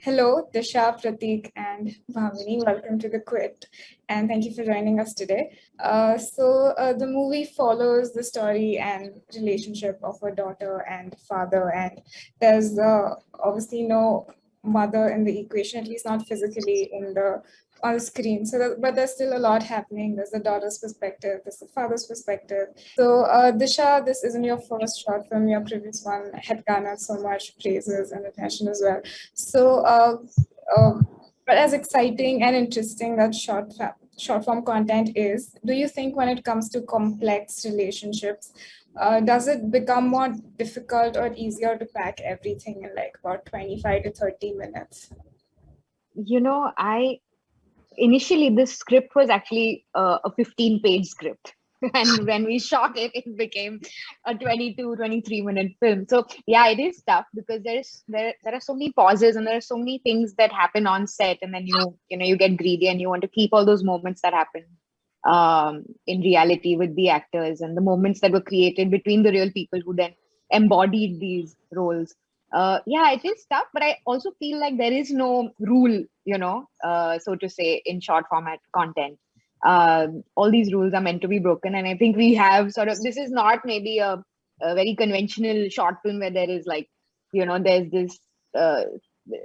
Hello, Disha, Pratik, and Bhamini. Welcome to the Quint, and thank you for joining us today. The movie follows the story and relationship of a daughter and father, and there's obviously no mother in the equation, at least not physically in the on the screen. But there's still a lot happening. There's the daughter's perspective, there's the father's perspective. Disha, this isn't your first short film. Your previous one had garnered so much praises and attention as well. So, uh, but as exciting and interesting that short form content is, do you think when it comes to complex relationships, does it become more difficult or easier to pack everything in like about 25 to 30 minutes? I initially this script was actually a 15-page script. And when we shot it, it became a 23-minute film. So yeah, it is tough because there are so many pauses and there are so many things that happen on set, and then you get greedy and you want to keep all those moments that happen in reality with the actors, and the moments that were created between the real people who then embodied these roles. Yeah, it is tough, but I also feel like there is no rule, so to say, in short format content. All these rules are meant to be broken, and I think we have this is not maybe a very conventional short film where there is there's this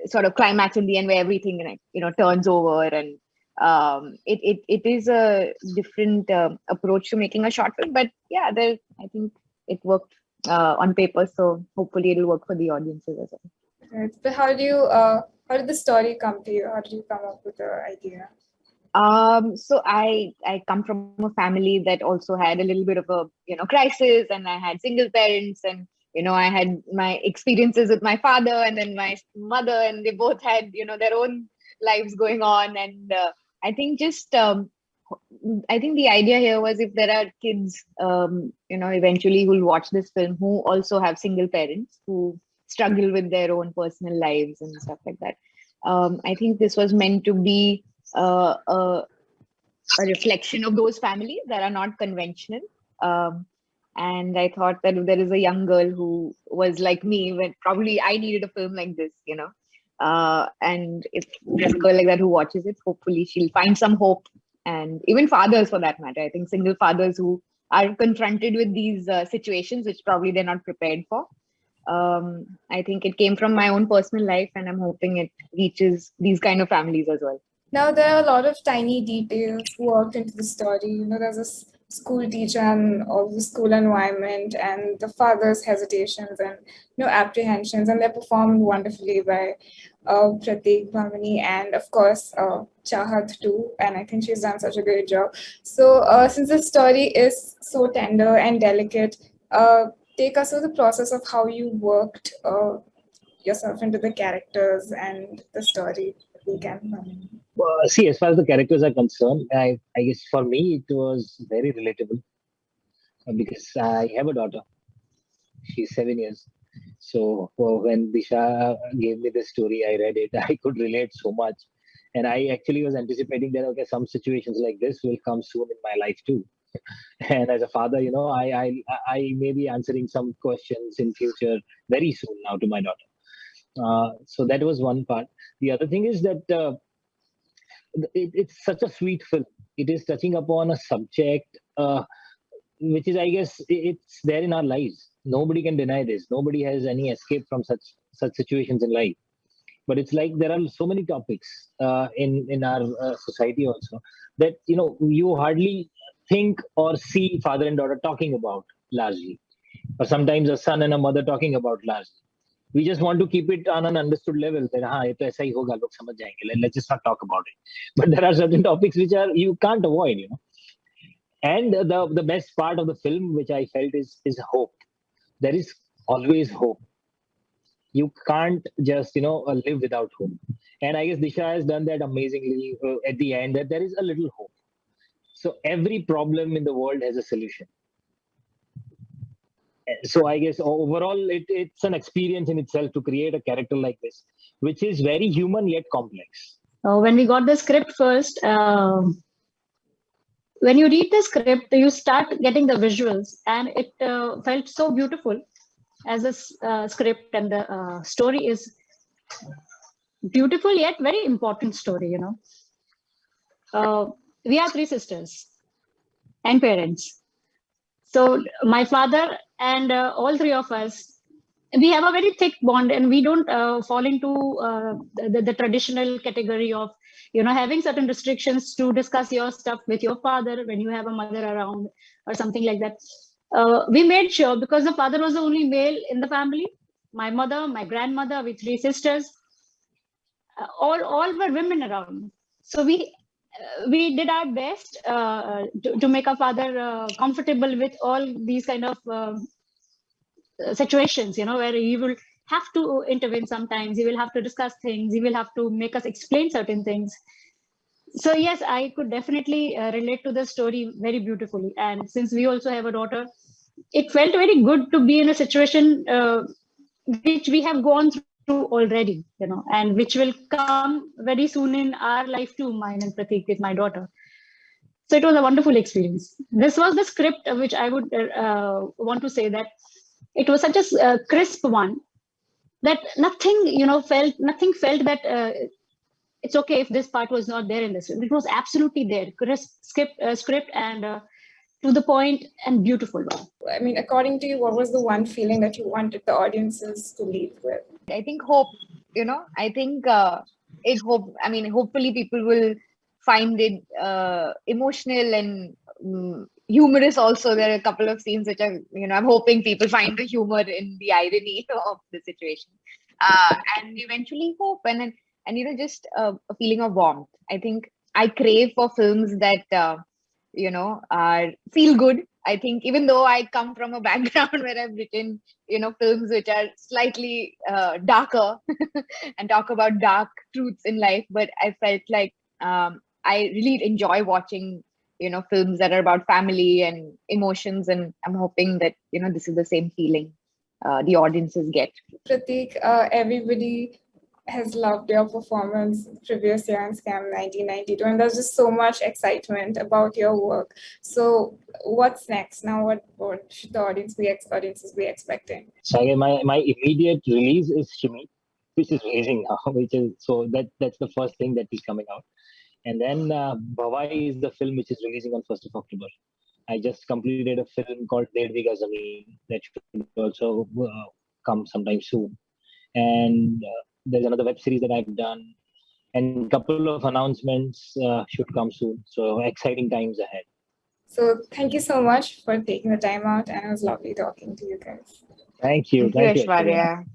sort of climax in the end where everything turns over, and it is a different approach to making a short film. But yeah, I think it worked on paper, so hopefully it'll work for the audiences as well. Right. But how did the story come to you? How did you come up with the idea? So I come from a family that also had a little bit of a crisis, and I had single parents, and I had my experiences with my father and then my mother, and they both had their own lives going on. And I think I think the idea here was, if there are kids eventually who'll watch this film who also have single parents who struggle with their own personal lives and stuff like that, I think this was meant to be a reflection of those families that are not conventional. And I thought that if there is a young girl who was like me, when probably I needed a film like this, and if there's a girl like that who watches it, hopefully she'll find some hope. And even fathers, for that matter, I think single fathers who are confronted with these situations, which probably they're not prepared for. I think it came from my own personal life, and I'm hoping it reaches these kind of families as well. Now, there are a lot of tiny details worked into the story. There's a school teacher and all the school environment and the father's hesitations and, apprehensions, and they're performed wonderfully by Pratik, Bhamini, and of course, Chahat too. And I think she's done such a great job. So, since the story is so tender and delicate, take us through the process of how you worked yourself into the characters and the story. See, as far as the characters are concerned, I guess for me it was very relatable because I have a daughter. She's 7 years. So when Disha gave me the story, I read it. I could relate so much, and I actually was anticipating that okay, some situations like this will come soon in my life too. And as a father, I may be answering some questions in future very soon now to my daughter. So that was one part. The other thing is that it's such a sweet film. It is touching upon a subject which is, I guess, it's there in our lives. Nobody can deny this. Nobody has any escape from such situations in life. But it's like there are so many topics in our society also that you hardly think or see father and daughter talking about largely, or sometimes a son and a mother talking about largely. We just want to keep it on an understood level that ये तो ऐसा ही होगा, लोग समझ जाएंगे. Let's just not talk about it. But there are certain topics which you can't avoid, And the best part of the film, which I felt, is hope. There is always hope. You can't just live without hope. And I guess Disha has done that amazingly at the end, that there is a little hope. So every problem in the world has a solution. So I guess overall it's an experience in itself to create a character like this, which is very human yet complex. When we got the script first, when you read the script, you start getting the visuals, and it felt so beautiful as a script, and the story is beautiful yet very important story, you know. We are three sisters and parents. So my father and all three of us, we have a very thick bond, and we don't fall into the traditional category of, you know, having certain restrictions to discuss your stuff with your father when you have a mother around or something like that. We made sure, because the father was the only male in the family, my mother, my grandmother, with three sisters, all were women around. So we did our best to make our father comfortable with all these kind of situations, you know, where he will have to intervene sometimes, he will have to discuss things, he will have to make us explain certain things. So yes, I could definitely relate to the story very beautifully. And since we also have a daughter, it felt very good to be in a situation which we have gone through already, you know, and which will come very soon in our life too, mine and Pratik, with my daughter. So it was a wonderful experience. This was the script which I would want to say that it was such a crisp one that nothing felt that it's okay if this part was not there in this. It was absolutely there, crisp script and to the point and beautiful one. I mean, according to you, what was the one feeling that you wanted the audiences to leave with? I think hope, you know, I think hopefully people will find it emotional and humorous also. There are a couple of scenes which are, you know, I'm hoping people find the humor in the irony of the situation. And eventually hope and you know, just a feeling of warmth. I think I crave for films that, you know, feel good. I think even though I come from a background where I've written, you know, films which are slightly darker and talk about dark truths in life, but I felt like I really enjoy watching, you know, films that are about family and emotions, and I'm hoping that, you know, this is the same feeling the audiences get. Pratik, everybody has loved your performance previous year in Scam 1992, and there's just so much excitement about your work. So what's next now? What should the audiences be expecting? So again, my immediate release is Shimmy, which is releasing now, which is so that's the first thing that is coming out. And then Bhavai is the film which is releasing on 1st of October. I just completed a film called BHAMIN that should also come sometime soon. And there's another web series that I've done, and a couple of announcements should come soon. So exciting times ahead. So thank you so much for taking the time out, and it was lovely talking to you guys. Thank you. Thank you, Thank you, Aishwarya. Aishwarya.